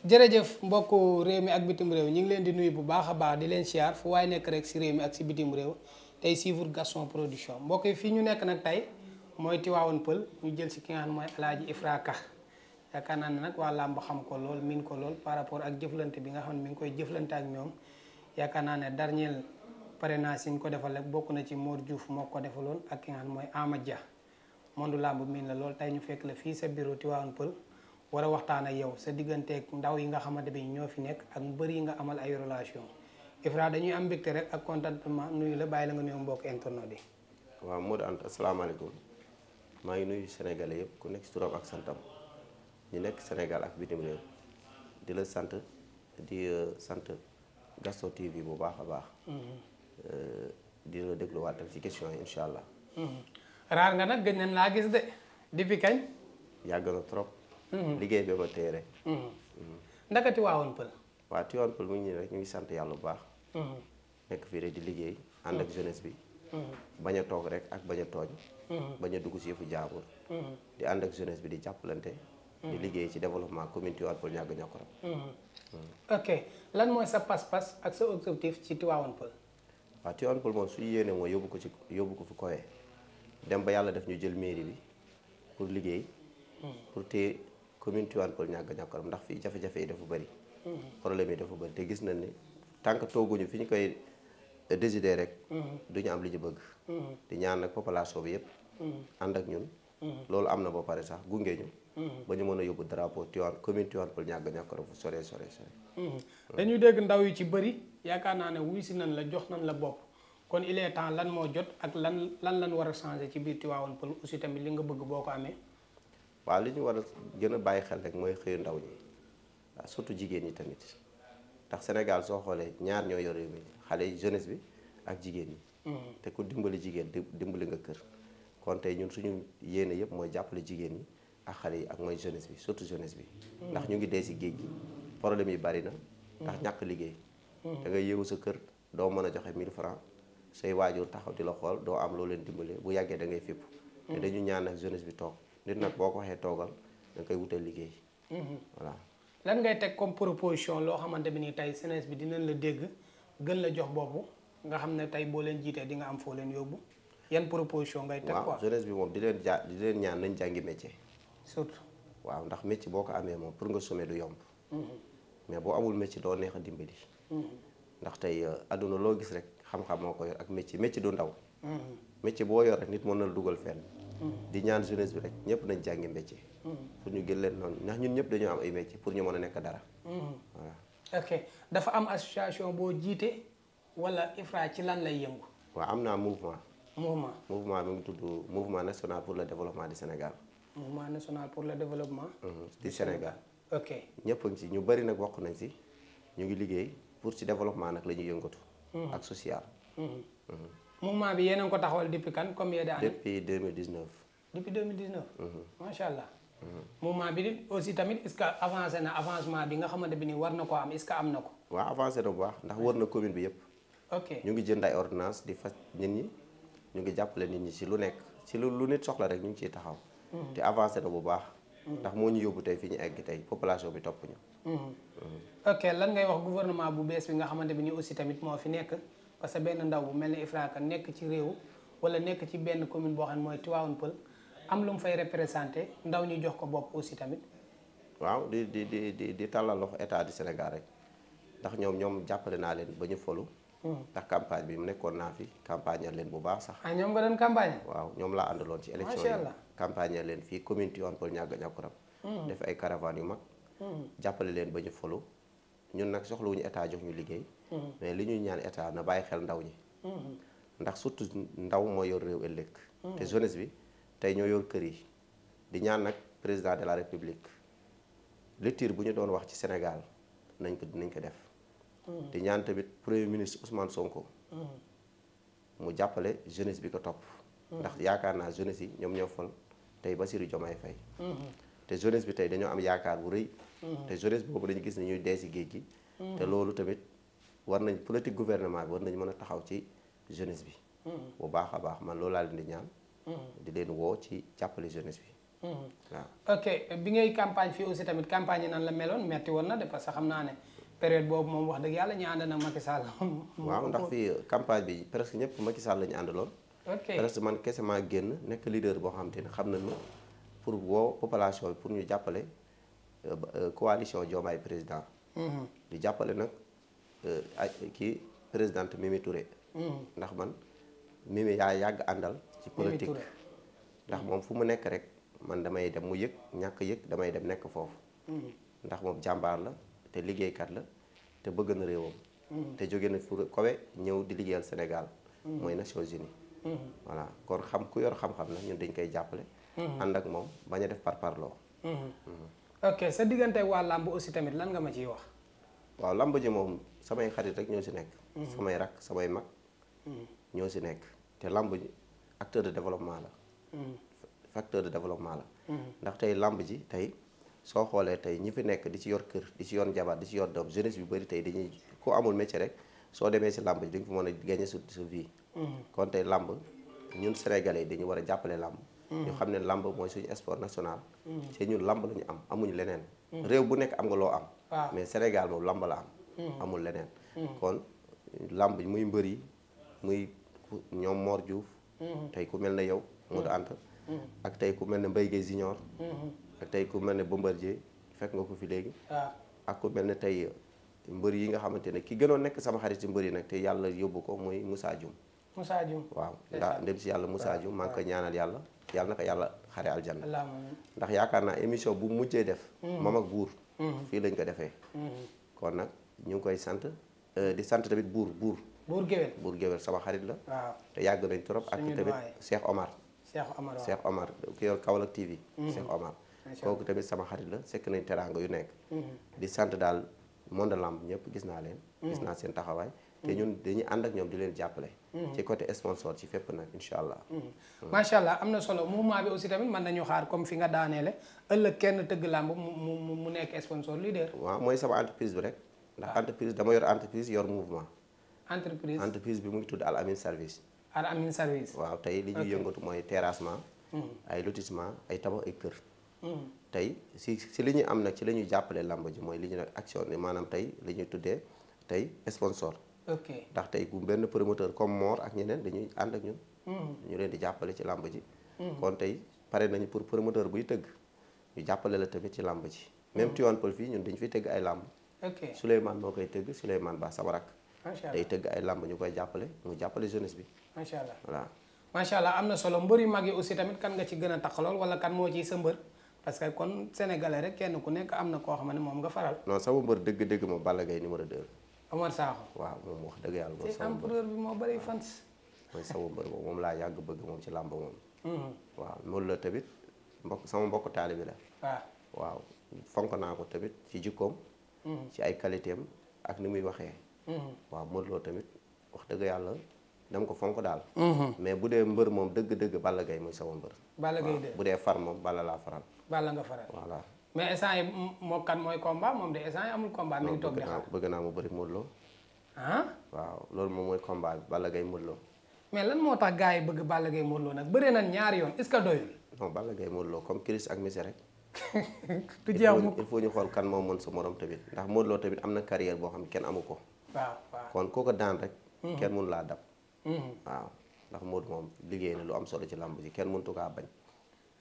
jërëjëf mbokku réew mi ak bitim réew ñu ngi leen di nuyu bu baax a baax di leen siyaar fu waaye nekk rek si réew mi ak si bitim réew tey suivre Gaston Production mbokk yi fii ñu nekk nag tey mooy Tivaouane Peulh ñu jël si ki nga xam ne mooy Alaaji Ifra Ka yaakaar naa ne nag waa làmb xam ko lool miin ko lool par rapport ak jëflante bi nga xam ne mi ngi koy jëflante ak ñoom yaakaar naa ne dernier parrainage yi ñu ko defal rek bokk na ci Mor Diouf moo ko defaloon ak ki nga xam ne mooy Amath Dia mondu làmb miin la lool tey ñu fekk la fii sa bureau Tivaouane Peulh war a waxtaan ak yow sa digganteeg ndaw yi nga xamante bi ñoo fi nekk ak mbër yi nga amal ay relation Ifra dañuy am mbégte rek ak contentement nuyu la bàyyi la nga nuyu mbokk internet yi. waaw Modou Anta asalaamaaleykum maa ngi nuyu Sénégalais yëpp ku nekk si turam ak santam ñu nekk Sénégal ak bitim réew di la sant sant Gaston TV bu baax a baax. di la dégluwaatal ci question yi incha allah. raar nga nag gëj nañ laa gis de depuis kañ. yàgg na trop. liggéey bi ma téye rek. ndaka Tivaouane Peulh. waaw Tivaouane Peulh mu ngi nii rek ñu ngi sant yàlla bu baax. nekk fii rek di liggéey ànd ak jeunesse bi. bañ a toog rek ak bañ a tooñ. bañ a dugg ci yëfu jaambur. di ànd ak jeunesse bi di jàppalante. di liggéey ci développement commune Tivaouane Peulh ñàgg ñàkkuram. ok lan mooy sa pas-pas ak sa objectif ci Tivaouane Peulh. waaw Tivaouane Peulh moom su yéene mooy yóbbu ko fu kowee dem ba yàlla def ñu jël mairie bi pour liggéey. pour téye commune Tivaouane Peulh ñàgg ñàkkuram ndax fii jafe-jafe yi dafa bëri. problème yi dafa bëri te gis nañ ne tant que tooguñu fi ñu koy décider rek. duñu am li ñu bëgg. di ñaan nag population bi yëpp. ànd ak ñun. loolu am na ba pare sax gunge ñu. ba ñu mën a yóbbu drapeau Tivaouane commune Tivaouane Peulh ñàgg ñàkkuram fu sore. dañuy dégg ndaw yu ci bëri yaakaar naa ne wuy si nañ la jox nañ la bopp kon il est temps lan moo jot ak lan war a changer ci biir Tivaouane Peulh aussi tamit li nga bëgg boo ko amee. waaw li ñu war a gën a bàyyi xel rek mooy xëyu ndaw ñi waaw surtout jigéen ñi tamit ndax Sénégal soo xoolee ñaar ñoo yor réew mi xale yi jeunesse bi ak jigéen ñi. te ku dimbali jigéen dimbali nga kër. kon tey ñun suñu yéene yëpp mooy jàppale jigéen ñi ak xale yi ak mooy jeunesse bi surtout jeunesse bi. ndax ñu ngi dee si géej gi problème yi bari na. ndax ñàkk liggéey. da ngay yeewu sa kër doo mën a joxe 1000 francs say waajur taxaw di la xool doo am loo leen dimbalee bu yàggee da ngay fépp. te dañu ñaan ak jeunesse bi toog. nit nag boo ko waxee toogal da nga koy wutal liggéey. voilà. lan ngay teg comme proposition loo xamante bi ni tey jeunesse bi dinañ la dégg gën la jox bopp nga xam ne tey boo leen jiitee di nga am foo leen yóbbu yan proposition ngay teg quoi. waaw jeunesse bi moom di leen ñaan nañ jàngi métier. surtout. waaw ndax métier boo ko amee moom pour nga sommer du yomb. mais boo amul métier doo neex a dimbali. ndax tey àdduna loo gis rek xam-xam moo ko yor ak métier du ndaw. métier boo yor rek nit mën na la dugal fenn. di ñaan jeunesse bi rek ñëpp nañ jàngi métier. pour ñu gën leen noonu ndax ñun ñëpp dañoo am ay métier pour ñu mën a nekk dara. voilà. ok dafa am association boo jiite wala Ifra ci lan lay yëngu. waaw am naa mouvement. mouvement bi ngi tudd mouvement national pour le développement du Sénégal. mouvement national pour le développement. du Sénégal. ok ñëpp a ngi ci ñu bari nag bokk nañ ci ñu ngi liggéey pour ci développement nag la ñuy yëngatu. ak social. mouvement bi yéen a ngi ko taxawal depuis kan combien d'années. depuis 2019. depuis 2019. macha allah. mouvement bi aussi tamit est-ce que avancé na avancement bi nga xamante bi ni war na koo am est-ce que am na ko. waaw avancé na bu baax ndax wër na commune bi yëpp. ok ñu ngi jënd ay ordonnance di faj nit ñi ñu ngi jàppale nit ñi ci lu nekk ci lu nit soxla rek ñu ngi ciy taxaw. te avancé na bu baax. ndax moo ñu yóbbu tey fi ñu egg tey population bi topp ñu. ok lan ngay wax gouvernement bu bees bi nga xamante bi ni aussi tamit moo fi nekk parce que benn ndaw bu mel ni Ifra Ka nekk ci réew wala nekk ci benn commune boo xam ne mooy Tivaouane Peulh am lu mu fay représenté ndaw ñi jox ko bopp aussi tamit. waaw di tàllal loxo état du Sénégal rek ndax ñoom jàppale naa leen ba ñu folu. ndax campagne bi mu nekkoon naa fi campagne leen bu baax sax. ah ñoom nga doon campagne. waaw ñoom laa àndaloon ci élection yi campagne leen fii commune Tivaouane Peulh ñàgg ñàkkuram. def ay caravane yu mag. jàppale leen ba ñu folu ñun nag soxlawuñu état jox ñu liggéey. mais li ñuy ñaan état na bàyyi xel ndaw ñi. ndax surtout ndaw moo yor réew ëllëg. te jeunesse bi tey ñoo yor kër yi. di ñaan nag président de la république lecture bu ñu doon wax ci Sénégal nañ ko def. di ñaan tamit premier ministre Ousmane Sonko. mu jàppale jeunesse bi ko topp. ndax yaakaar naa jeunesse yi ñoom ñoo fal tey Bassirou Diomaye Faye. te jeunesse bi tey dañoo am yaakaar bu rëy. te jeunesse boobu dañu gis ne ñuy dee si géej gi. te loolu tamit war nañ politique gouvernement bi war nañ mën a taxaw ci jeunesse bi. bu baax a baax man loolu laa leen di ñaan. di leen woo ci jàppale jeunesse bi. waaw. ok bi ngay campagne fii aussi tamit campagne yi nan la meloon metti woon na de parce que xam naa ne période boobu moom wax dëgg yàlla ñu ànd na Macky Sall. waaw ndax fii campagne bi presque ñëpp Macky Sall la ñu àndaloon. ok presque man kese maa génn nekk leader boo xam te ne xam nañu pour woo population bi pour ñu jàppale coalition Diomaye président. di jàppale nag kii présidente Mimi Touré. ndax man Mimi yaa yàgg àndal ci politique. ndax moom fu mu nekk rek man damay dem mu yëg ñàkk yëg damay dem nekk foofu. ndax moom jàmbaar la te liggéeykat la te bëgg na réewam. te jóge na fu kawe ñëw di liggéeyal Sénégal. mooy Nations Unies. voilà kon xam ku yor xam-xam nag ñun dañ koy jàppale. ànd ak moom bañ a def parparloo. ok sa diggante waa làmb aussi tamit lan nga ma ciy wax. waaw làmb ji moom samay xarit rek ñoo si nekk. samay rak samay mag. ñoo si nekk te làmb ji acteur de développement la. facteur de développement la. ndax tey làmb ji tey soo xoolee tey ñi fi nekk di ci yor kër di ci yor njabaat di ci yor doom jeunesse bi bëri tey dañuy ku amul métier rek soo demee si làmb ji dañ fa mën a gagner sa vie. kon tey làmb ñun sénégalais dañu war a jàppale làmb. ñu xam ne làmb mooy suñu sport national. te ñun làmb la ñu am amuñu leneen. réew bu nekk am nga loo am. mais Sénégal moom làmb la am. amul leneen. kon làmb muy mbër yi muy ñoom Mor Diouf. tey ku mel ne yow. Modou Anta. ak tey ku mel ne Mbaye Guèye Junior. ak tey ku mel ne Bombardier fekk nga ko fi léegi. ak ku mel ne tey mbër yi nga xamante ne ki gënoon nekk sama xarit ci mbër yi nag te yàlla yóbbu ko muy Moussa Dioum. Moussa Dioum waaw ndax dem si yàlla Moussa Dioum maa ngi koy ñaanal yàlla na ko yàlla xare aljanna. ndax yaakaar naa émission bu mujjee def. moom ak buur. fii lañ ko defee. kon nag ñu ngi koy sant di sant tamit buur géwél sama xarit la. waaw te yàgg nañ trop ak tamit Cheikh Omar. Cheikh Omar ki yor Kaolack TV. Cheikh Omar kooku tamit sama xarit la sekk nañ teraanga yu nekk. di sant daal monde lamb ñëpp gis naa leen. gis naa seen taxawaay. te ñun dañuy ànd ak ñoom di leen jàppale. ci côté sponsor ci fépp nag incha allah. macha allah am na solo mouvement bi aussi tamit mën nañu xaar comme fi nga daaneele ëllëg kenn tëgg làmb mu nekk sponsor leader. waaw mooy sama entreprise bi rek. ndax entreprise dama yor entreprise yor mouvement. entreprise bi mu ngi tudd Al Amin Service. Al Amin Service. waaw tey li ñuy yëngatu mooy terrassement. ay lotissement ay tabax ay kër. tey si li ñuy am nag ci la ñuy jàppale làmb ji mooy li ñu nag action ni maanaam tey li ñuy tuddee tey sponsor. ok ndax tey bu benn promoteur comme Mor ak ñeneen dañuy ànd ak ñun. ñu leen di jàppale ci làmb ji. kon tey pare nañu pour promoteur buy tëgg ñu jàppale la tamit ci làmb ji. même Tivaouane Peulh fii ñun dañu fiy tëgg ay làmb. ok Souleymane moo koy tëgg Souleymane Ba sama rak. macha allah day tëgg ay làmb ñu koy jàppale mu jàppale jeunesse bi. macha allah voilà. macha allah am na solo mbër yu mag yi aussi tamit kan nga ci gën a taxalool wala kan moo ciy sa mbër parce que kon sénégalais rek kenn ku nekk am na koo xam ne moom nga faral. non sama mbër dëgg-dëgg moom Balla Gaye numéro 2. Omar Sakho. waaw moom wax dëgg yàlla moom sama mbër empereur bi moo bëri fans. mooy sama mbër moom laa yàgg bëgg moom ci làmb moom. waaw loolu la tamit sama mbokk taalibe la. waaw fonk naa ko tamit ci jikkoom. ci ay qualité am ak ni muy waxee. waaw Modou Lo tamit wax dëgg yàlla dama ko fonk daal. mais bu dee mbër moom dëgg-dëgg Balla Gaye mooy sama mbër. Balla Gaye de bu dee far moom Balla laa faral. Balla nga faral voilà. mais instant yi moo kan mooy combat moom de instant yi amul combat. mi ngi toog di xaar bëgg naa mu bëri Modou Lo. ah. waaw loolu moom mooy combat bi Balla Gaye Modou Lo. mais lan moo tax gars yi bëgg Balla Gaye Modou Lo nag bëree nañ ñaari yoon est-ce que doyul. non Balla Gaye Modou Lo comme Chris ak Messi rek. du jeex mu il faut ñu xool kan moo mën sa morom tamit ndax Modou Lo tamit am na carrière boo xam ne kenn amu ko. waaw waaw kon koo ko daan rek. kenn mënu laa dab. waaw ndax Modou moom liggéey na lu am solo ci làmb ji kenn mëntu kaa bañ.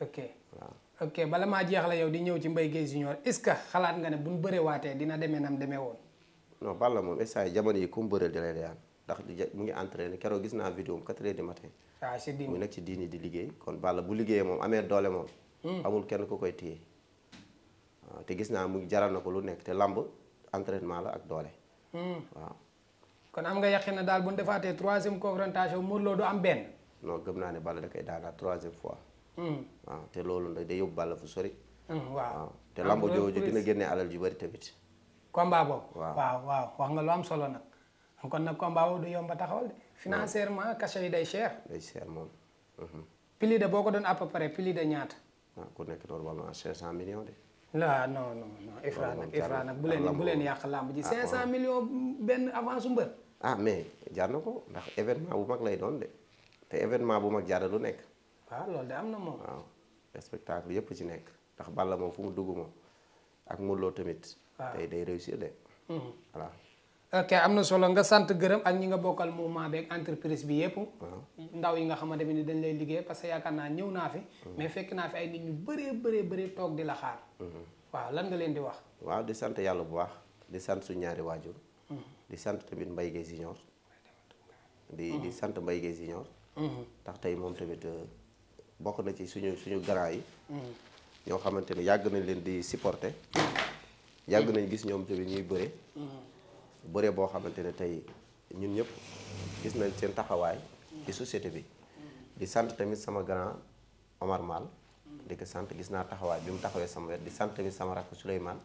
ok waaw ok bala maa jeexal yow di ñëw ci Mbaye Guèye Junior est-ce que xalaat nga ne buñ bëree waatee dina demee nam demee woon. non Balla moom instant yi jamono yi ku mu bëreel di lay daan ndax mu ngi entraîné keroog gis naa vidéo am 4 heures du matin. waaw c'est mu nekk ci diini di liggéey kon Balla bu liggéeyee moom amee doole moom. amul kenn ku koy téye. waaw te gis naa mu jaral na ko lu nekk te lamb entraînement la ak doole. waaw. kon am nga yaqin na daal bu ñu defaatee 3e confrontation Modou Lo du am benn. non gëm naa ne Balla da koy daanaat 3e fois. waaw te loolu nag day yóbbu Balla fu sori. waaw te lamb jooju dina génne alal ju bari tamit. combat boobu. waaw wax nga lu am solo nag. kon nag combat boobu du yomb a taxawal de. financièrement cachet yi day cher. day cher moom. pili de boo ko doon à peu près pili de ñaata. ku nekk normalement 500 millions de. non Ifra nag bu leen yàq làmb ji 500 millions benn avance su mbër. mais jar na ko ndax événement bu mag lay doon de te événement bu mag jar lu nekk. waaw loolu de am na moom. waaw spectacle yëpp ci nekk ndax Balla moom fu mu dugg moom ak Modou Lo tamit. tey day réussir de. voilà. ok am na solo nga sant gërëm ak ñi nga bokkal mouvement beeg entreprise bi yëpp. ndaw yi nga xamante ni dañ lay liggéey parce que yaakaar naa ñëw naa fi. mais fekk naa fi ay nit ñu bëree toog di la xaar. waaw lan nga leen di wax. waaw di sant yàlla bu baax di sant suñu ñaari waajur. di sant tamit Mbaye Guèye Junior. di sant Mbaye Guèye Junior. ndax tey moom tamit bokk na ci suñu grand yi. ñoo xamante ne yàgg nañ leen di supporter. yàgg nañ gis ñoom tamit ñuy bëre boo xamante ne tey ñun ñëpp gis nañ seen taxawaay ci société bi. di sant tamit sama grand Omar Mal. di ko sant gis naa taxawaay bi mu taxawee sama wet di sant tamit sama rakk Souleymane.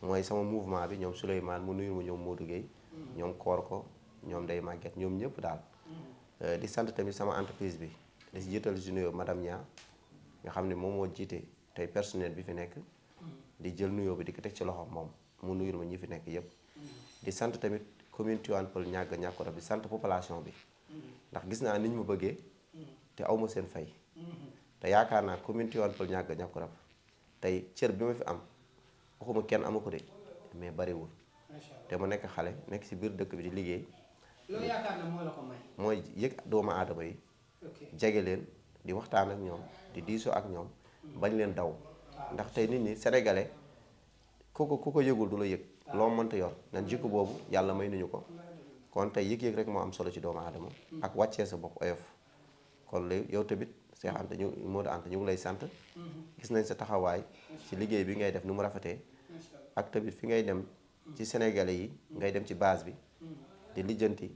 mooy sama mouvement bi ñoom Souleymane mu nuyul ma ñoom Modou Gueye. ñoom koor ko ñoom day màgget ñoom ñëpp daal. di sant tamit sama entreprise bi di si jiital junior madame Nia nga xam ne moom moo jiite tey personnel bi fi nekk. di jël nuyoo bi di ko teg ci loxo moom mu nuyul ma ñi fi nekk yëpp. di sant tamit commune Tivaouane Peulh Niaga bi sant population bi. ndax gis naa ni ñu ma bëggee. te aw ma seen fay. te yaakaar naa commune Tivaouane Peulh Niaga tey cër bi ma fi am waxuma kenn amu ko de mais bariwul. te ma nekk xale nekk ci biir dëkk bi di liggéey. loolu yaakaar naa moo la ko may. mooy yëg doomu aadama yi. jege leen di waxtaan ak ñoom di diisoo ak ñoom bañ leen daw. ndax tey nit ñi sénégalais ku ko yëgul du la yëg. loo mënta yor nan jikko boobu yàlla may nañu ko. kon tey yëg-yëg rek moo am solo ci doomu aadama. ak wàccee sa bopp oyof. kon léegi yow tamit Cheikh Anta Modou Anta ñu ngi lay sant. gis nañ sa taxawaay ci liggéey bi ngay def nu mu rafetee. ak tamit fi ngay dem ci sénégalais yi ngay dem ci base bi. di lijjanti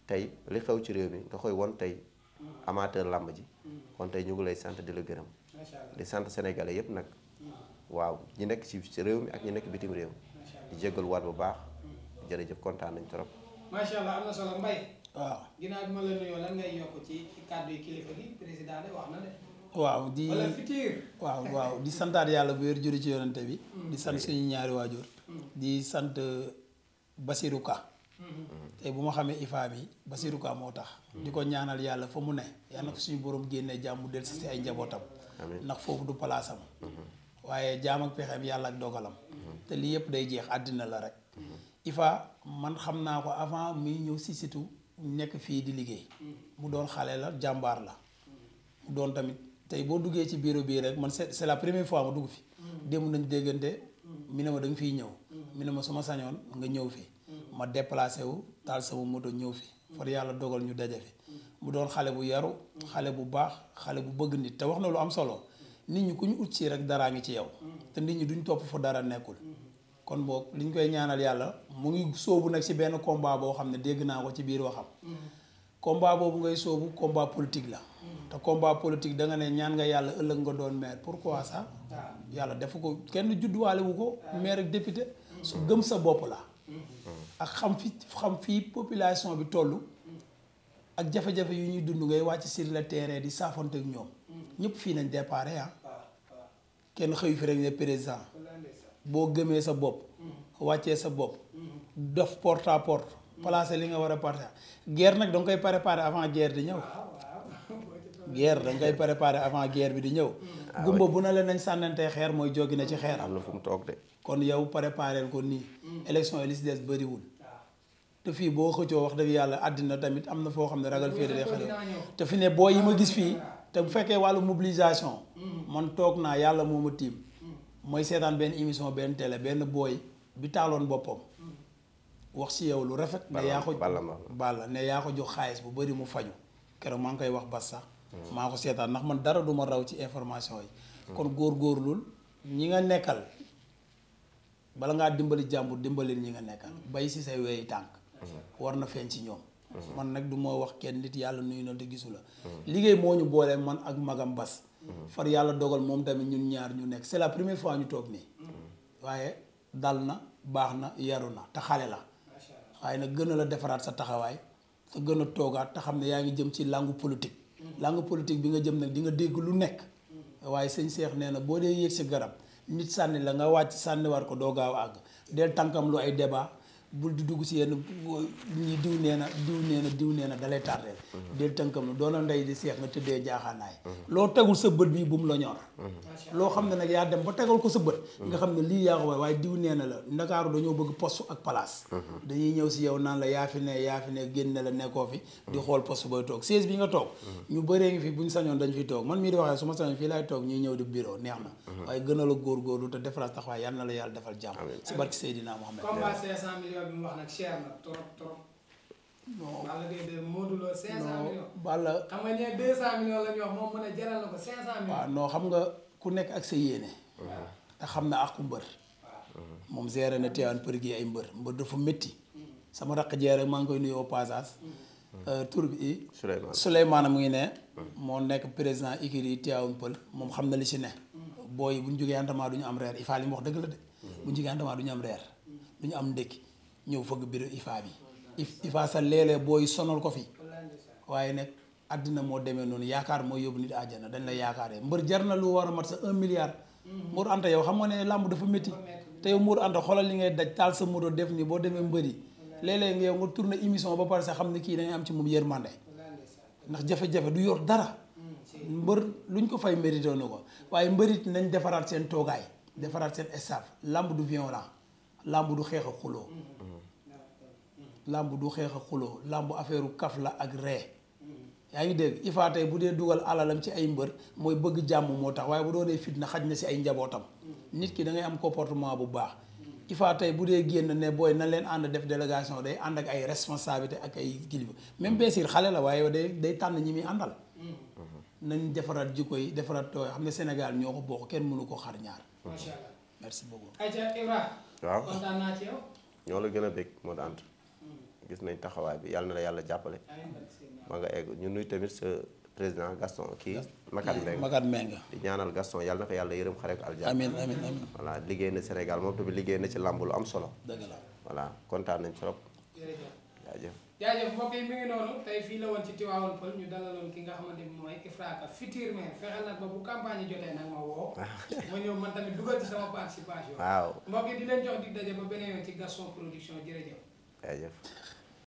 tey li xew ci réew mi nga koy won tey amateur làmb ji. kon tey ñu ngi lay sant di la gërëm. di sant sénégalais yépp nag. waaw ñi nekk ci réew mi ak ñi nekk bitim réew. di jégal waat bu baax. jërëjëf kontaan nañ trop. macha allah am na solo Mbaye. waaw ginnaaw bi ma la nuyoo lan ngay yokk ci kàddu yi kilifa gi président de wax na de. waaw di wala futur. waaw di santaat yàlla bu wér juri ci yonante bi. di sant suñu ñaari waajur. di sant Basirou Ka. tey bu ma xamee IFA bi Basirou Ka moo tax. di ko ñaanal yàlla fa mu ne yàlla na ko suñu borom génnee jàmm del si ay njabootam. ndax foofu du palaasam. waaye jaam ak pexeem yàlla ak dogalam. te lii yëpp day jeex àddina la rek. IFA man xam naa ko avant muy ñëw si situ nekk fii di liggéey. mu doon xale la jàmbaar la. mu doon tamit tey boo duggee ci bureau bii rek man c'est la première fois ma dugg fi. démb nañ déggante mi ne ma da nga fiy ñëw. mi ne ma su ma sañoon nga ñëw fi. ma déplacé wu taal sama moto ñëw fi. far yàlla dogal ñu daje fi. mu doon xale bu yaru. xale bu baax xale bu bëgg nit te wax na lu am solo. nit ñi ku ñu ut si rek daraa ngi ci yow. te nit ñi duñ topp fa dara nekkul. kon boog li ñu koy ñaanal yàlla mu ngi sóobu nag ci benn combat boo xam ne dégg naa ko ci biir waxam. combat boobu ngay sóobu combat politique la. te combat politique da nga ne ñaan nga yàlla ëllëg nga doon maire pourquoi ça. yàlla defu ko kenn judduwaale wu ko. maire ak député. su gëm sa bopp la. ak xam fii population bi toll. ak jafe-jafe yu ñuy dund ngay wàcc sur le terrain di saafante ak ñoom. ñëpp fii nañ déparé kenn xëyu fi rek ne président. boo gëmee sa bopp. wàccee sa bopp. def porte à porte. placer li nga war a partager. guerre nag da nga koy préparer avant guerre di ñëw. guerre da nga koy préparer avant guerre bi di ñëw. gumba bu na leen nañ sànnantee xeer mooy jógi na ci xeer. am na fu mu toog de. kon yow préparer ko nii. élection yi li si des bëriwul. te fii boo xëccoo wax dëgg yàlla àddina tamit am na foo xam ne ragal féete day xale. te fi ne boo yi ma gis fii. te bu fekkee wàllu mobilisation. man toog naa yàlla moo ma tiim. mooy seetaan benn émission benn télé benn booy bi taaloon boppam. wax ci yow lu rafet. ne yaa ko balla ne yaa ko jox xaalis bu bari mu faju keroog maa ngi koy wax bas sax. maa ko seetaan ndax man dara du ma raw ci information yi. kon góorgóorlul ñi nga nekkal bala ngaa dimbali jàmbur dimbalil ñi nga nekkal. bay si say weyi tànk. war na feeñ ci ñoom. man nag du ma wax kenn nit yàlla nuyu na te gisu la. liggéey moo ñu boole man ak magam bas. far yàlla dogal moom tamit ñun ñaar ñu nekk c'est la première fois ñu toog nii. waaye dal na baax na yaru na te xale la. waaye nag gën a la defaraat sa taxawaay te gën a toogaat te xam ne yaa ngi jëm ci langue politique. langue politique bi nga jëm nag di nga dégg lu nekk. waaye sëñ Cheikh nee na boo dee yéeg si garab nit sànni la nga wàcc sànniwaat ko doo gaaw a àgg del tànkam lu ay débat bul di dugg si yenn ñi diw nee na dalay tardeel del tënkam lu doona ndey di seex nga tëddee jaaxaanaay loo tegul sa bët bii bu mu la ñor loo xam ne nag yaa dem ba tegal ko sa bët nga xam ne lii yaa ko waaye diw nee na la Ndakaaru dañoo bëgg poste ak place dañuy ñëw si yow naan la yaa fi ne génne la nekkoo fi di xool poste booy toog siège bi nga toog ñu bëree ngi fi buñ sañoon dañ fi toog man mii di waxee su ma sañoon fii laay toog ñuy ñëw di bureau neex na waaye gën a la góorgóorlu te defaraat taxawaay yal na la yàlla defal jàmm si barki Seydina Mohamed combat 500 millions bi mu wax nag cher na trop non Balla Gaye de Modou Lo 500 millions Balla xam nga ñee 200 millions la ñu wax moom mën a jaral na ko 500 millions waaw non xam nga ku nekk ak sa yéene te xam na ak mbër moom géré na Tivaouane Peulh gi ay mbër dafa métti sama raq jeere maa ngi koy nuyu au passage tur bi Souleymane mu ngi ne moo nekk président écurie Tivaouane Peulh moom xam na li si ne booy bu ñu jógee entraînement du ñu am reer IFA li mu wax dëgg la de bu ñu jógee entraînement du ñu am reer du ñu am ndékki ñëw fëgg bureau IFA bi IFA sa léeg-léeg booy sonal ko fi waaye nag àddina moo demee noonu yaakaar mooy yóbbu nit àjjana dañ la yaakaaree mbër jar na lu war a mat sa 1 milliard Mour Anta yow xam nga ne làmb dafa métti te yow Mour Anta xoolal li ngay daj taal sa moto def nii boo demee mbëri léeg-léeg nga yow nga tourné émission ba pare sax xam ne kii dañuy am ci moom yërmande ndax jafe-jafe du yor dara mbër luñ ko fay mérité na ko waaye mbërit nañ defaraat seen toogaay defaraat seen staff làmb du violent làmb du xeex a xuloo làmb du xeex a xuloo làmb affaire kaf la ak ree yaa ngi dégg IFA tey bu dee dugal alalam ci ay mbër mooy bëgg jàmm moo tax waaye bu doonee fitna xaj na si ay njabootam nit ki da ngay am comportement bu baax IFA tey bu dee génn ne booy na leen ànd def délégation day ànd ak ay responsabilité ak ay kilifa même Bessir xale la waaye day tànn ñi muy àndal nañ defaraat jikko yi defaraat tooy xam ne Sénégal ñoo ko bokk kenn mënu ko xar ñaar. macha allah merci beaucoup. ayca Ibra. waaw kontaan naa ci yow. ñoo la gën a bég moo daan gis nañ taxawaay bi yàlla na la yàlla jàppale. ma nga egg ñu nuy tamit sa président Gaston kii. Makat Mbengue di ñaanal Gaston yàlla na ko yàlla yërëm xare ko aljana. amiin amiin amiin. voilà liggéey na Sénégal moom tamit liggéey na ci làmb lu am solo. dëgg la voilà kontaan nañ trop. jërëjëf jaajëf mbokk yi mi ngi noonu tey fii la woon ci Tivaouane Peulh ñu dalaloon ki nga xamante ni mooy Ifraka futur maire fexeel nag ba bu campagne yi jotee nag ma woo ma ñëw man tamit dugal ci sama participation. waaw mbokk yi di leen jox di daje ba beneen yoon ci Gaston Production jërëjëf. jaajëf.